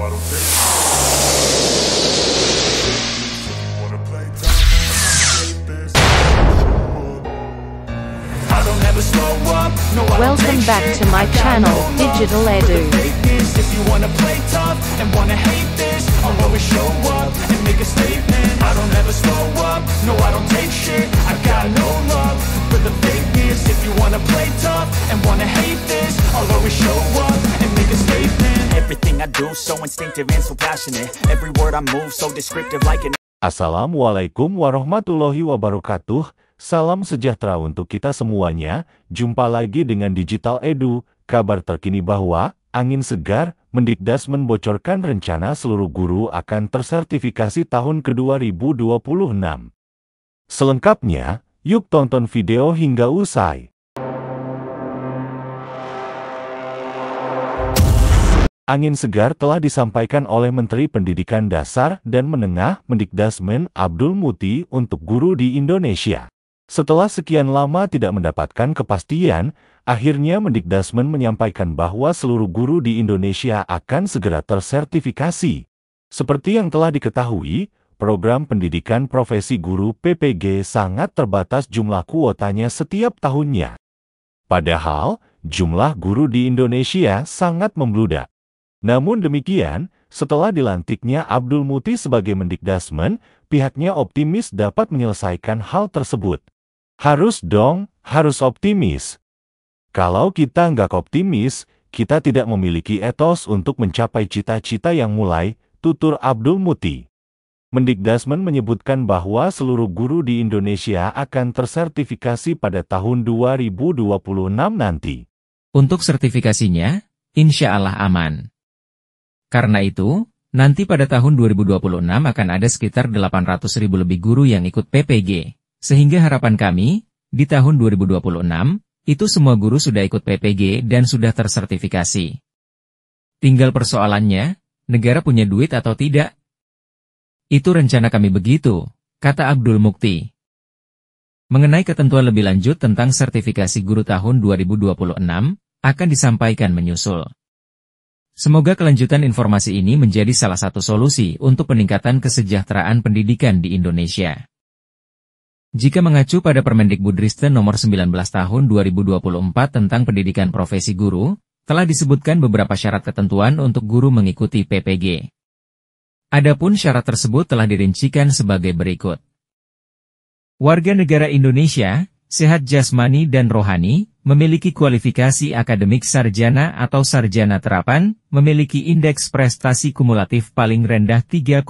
I don't take you wanna play tough, take this, I don't ever slow up, no I don't Welcome take back shit. to my I got channel, no love Digital for the Edu. fakeness. If you wanna play tough and wanna hate this, I'll always show up and make a statement. I don't ever slow up, no I don't take shit. I got no love for the fakeness. If you wanna play tough and wanna hate this, I'll always show up and make a statement. Everything I do so instinctive and so passionate. Every word I move so descriptive like an Assalamualaikum warahmatullahi wabarakatuh. Salam sejahtera untuk kita semuanya. Jumpa lagi dengan Digital Edu. Kabar terkini bahwa angin segar, Mendikbud membocorkan rencana seluruh guru akan tersertifikasi tahun ke-2026. Selengkapnya, yuk tonton video hingga usai. Angin segar telah disampaikan oleh Menteri Pendidikan Dasar dan Menengah Mendikbud Abdul Muti untuk guru di Indonesia. Setelah sekian lama tidak mendapatkan kepastian, akhirnya Mendikbud menyampaikan bahwa seluruh guru di Indonesia akan segera tersertifikasi. Seperti yang telah diketahui, program pendidikan profesi guru PPG sangat terbatas jumlah kuotanya setiap tahunnya. Padahal, jumlah guru di Indonesia sangat membludak. Namun demikian, setelah dilantiknya Abdul Muti sebagai Mendikbud, pihaknya optimis dapat menyelesaikan hal tersebut. Harus dong, harus optimis. Kalau kita nggak optimis, kita tidak memiliki etos untuk mencapai cita-cita yang mulai, tutur Abdul Muti. Mendikbud menyebutkan bahwa seluruh guru di Indonesia akan tersertifikasi pada tahun 2026 nanti. Untuk sertifikasinya, insya Allah aman. Karena itu, nanti pada tahun 2026 akan ada sekitar 800.000 lebih guru yang ikut PPG. Sehingga harapan kami, di tahun 2026, itu semua guru sudah ikut PPG dan sudah tersertifikasi. Tinggal persoalannya, negara punya duit atau tidak? Itu rencana kami begitu, kata Abdul Mukti. Mengenai ketentuan lebih lanjut tentang sertifikasi guru tahun 2026, akan disampaikan menyusul. Semoga kelanjutan informasi ini menjadi salah satu solusi untuk peningkatan kesejahteraan pendidikan di Indonesia. Jika mengacu pada Permendikbudristek nomor 19 tahun 2024 tentang pendidikan profesi guru, telah disebutkan beberapa syarat ketentuan untuk guru mengikuti PPG. Adapun syarat tersebut telah dirincikan sebagai berikut. Warga negara Indonesia, sehat jasmani dan rohani, memiliki kualifikasi akademik sarjana atau sarjana terapan, memiliki indeks prestasi kumulatif paling rendah 3,00,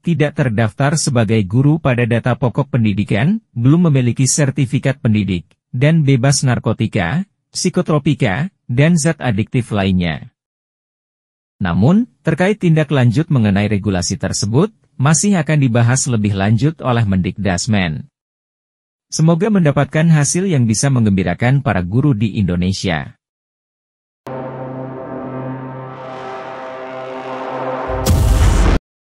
tidak terdaftar sebagai guru pada data pokok pendidikan, belum memiliki sertifikat pendidik, dan bebas narkotika, psikotropika, dan zat adiktif lainnya. Namun, terkait tindak lanjut mengenai regulasi tersebut, masih akan dibahas lebih lanjut oleh Mendikbud. Semoga mendapatkan hasil yang bisa menggembirakan para guru di Indonesia.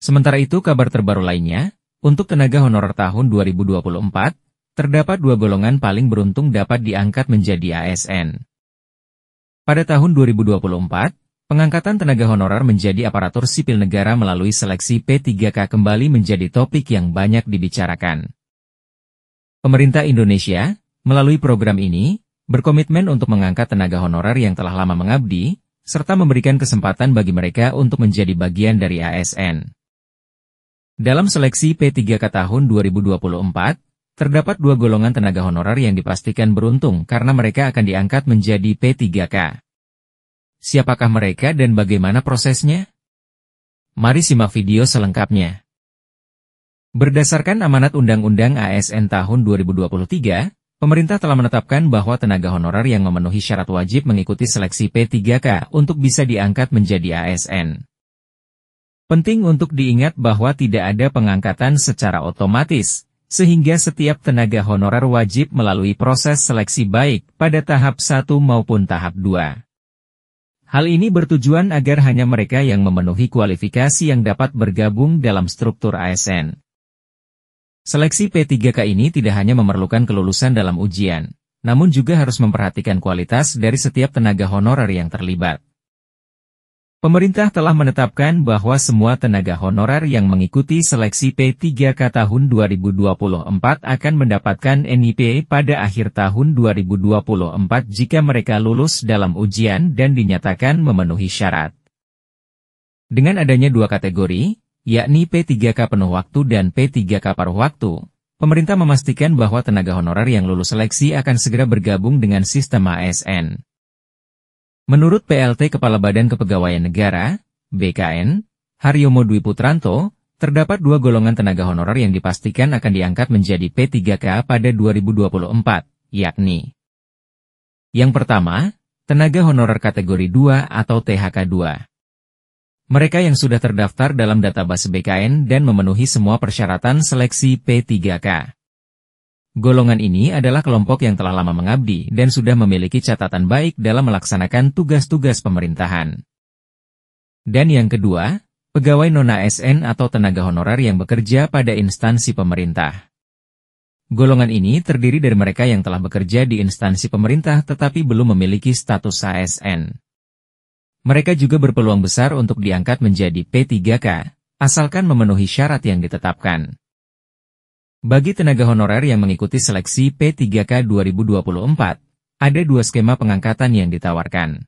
Sementara itu kabar terbaru lainnya, untuk tenaga honorer tahun 2024, terdapat dua golongan paling beruntung dapat diangkat menjadi ASN. Pada tahun 2024, pengangkatan tenaga honorer menjadi aparatur sipil negara melalui seleksi P3K kembali menjadi topik yang banyak dibicarakan. Pemerintah Indonesia, melalui program ini, berkomitmen untuk mengangkat tenaga honorer yang telah lama mengabdi, serta memberikan kesempatan bagi mereka untuk menjadi bagian dari ASN. Dalam seleksi P3K tahun 2024, terdapat dua golongan tenaga honorer yang dipastikan beruntung karena mereka akan diangkat menjadi P3K. Siapakah mereka dan bagaimana prosesnya? Mari simak video selengkapnya. Berdasarkan amanat Undang-Undang ASN tahun 2023, pemerintah telah menetapkan bahwa tenaga honorer yang memenuhi syarat wajib mengikuti seleksi P3K untuk bisa diangkat menjadi ASN. Penting untuk diingat bahwa tidak ada pengangkatan secara otomatis, sehingga setiap tenaga honorer wajib melalui proses seleksi baik pada tahap 1 maupun tahap 2. Hal ini bertujuan agar hanya mereka yang memenuhi kualifikasi yang dapat bergabung dalam struktur ASN. Seleksi P3K ini tidak hanya memerlukan kelulusan dalam ujian, namun juga harus memperhatikan kualitas dari setiap tenaga honorer yang terlibat. Pemerintah telah menetapkan bahwa semua tenaga honorer yang mengikuti seleksi P3K tahun 2024 akan mendapatkan NIP pada akhir tahun 2024 jika mereka lulus dalam ujian dan dinyatakan memenuhi syarat. Dengan adanya dua kategori, yakni P3K penuh waktu dan P3K paruh waktu, pemerintah memastikan bahwa tenaga honorer yang lulus seleksi akan segera bergabung dengan sistem ASN. Menurut PLT Kepala Badan Kepegawaian Negara, BKN, Haryomo Dwi Putranto, terdapat dua golongan tenaga honorer yang dipastikan akan diangkat menjadi P3K pada 2024, yakni yang pertama, tenaga honorer kategori 2 atau THK2. Mereka yang sudah terdaftar dalam database BKN dan memenuhi semua persyaratan seleksi P3K. Golongan ini adalah kelompok yang telah lama mengabdi dan sudah memiliki catatan baik dalam melaksanakan tugas-tugas pemerintahan. Dan yang kedua, pegawai non-ASN atau tenaga honorer yang bekerja pada instansi pemerintah. Golongan ini terdiri dari mereka yang telah bekerja di instansi pemerintah tetapi belum memiliki status ASN. Mereka juga berpeluang besar untuk diangkat menjadi P3K, asalkan memenuhi syarat yang ditetapkan. Bagi tenaga honorer yang mengikuti seleksi P3K 2024, ada dua skema pengangkatan yang ditawarkan.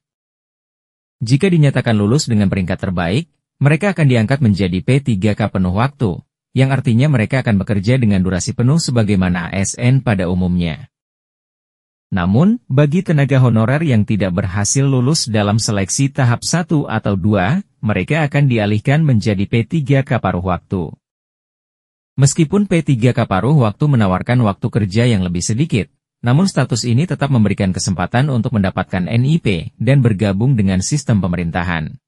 Jika dinyatakan lulus dengan peringkat terbaik, mereka akan diangkat menjadi P3K penuh waktu, yang artinya mereka akan bekerja dengan durasi penuh sebagaimana ASN pada umumnya. Namun, bagi tenaga honorer yang tidak berhasil lulus dalam seleksi tahap 1 atau 2, mereka akan dialihkan menjadi P3K paruh waktu. Meskipun P3K paruh waktu menawarkan waktu kerja yang lebih sedikit, namun status ini tetap memberikan kesempatan untuk mendapatkan NIP dan bergabung dengan sistem pemerintahan.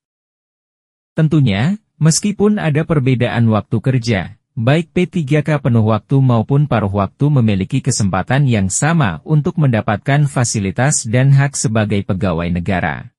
Tentunya, meskipun ada perbedaan waktu kerja, baik P3K penuh waktu maupun paruh waktu memiliki kesempatan yang sama untuk mendapatkan fasilitas dan hak sebagai pegawai negara.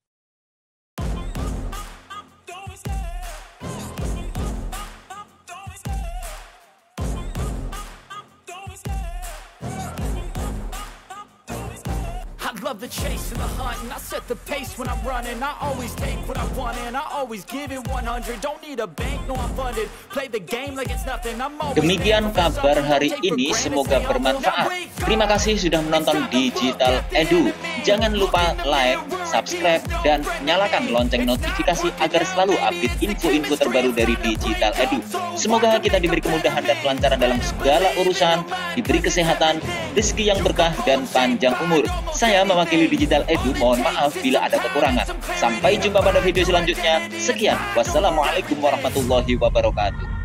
Love the chase and the hunt, and I set the pace when I'm running. I always take what I want and I always give it 100. Don't need a bank, no I'm funded. Play the game like it's nothing. I'm always. Demikian kabar hari ini, semoga bermanfaat. Terima kasih sudah menonton Digital Edu. Jangan lupa like, subscribe, dan nyalakan lonceng notifikasi agar selalu update info-info terbaru dari Digital Edu. Semoga kita diberi kemudahan dan kelancaran dalam segala urusan, diberi kesehatan, rezeki yang berkah, dan panjang umur. Saya mewakili Digital Edu, mohon maaf bila ada kekurangan. Sampai jumpa pada video selanjutnya. Sekian, wassalamualaikum warahmatullahi wabarakatuh.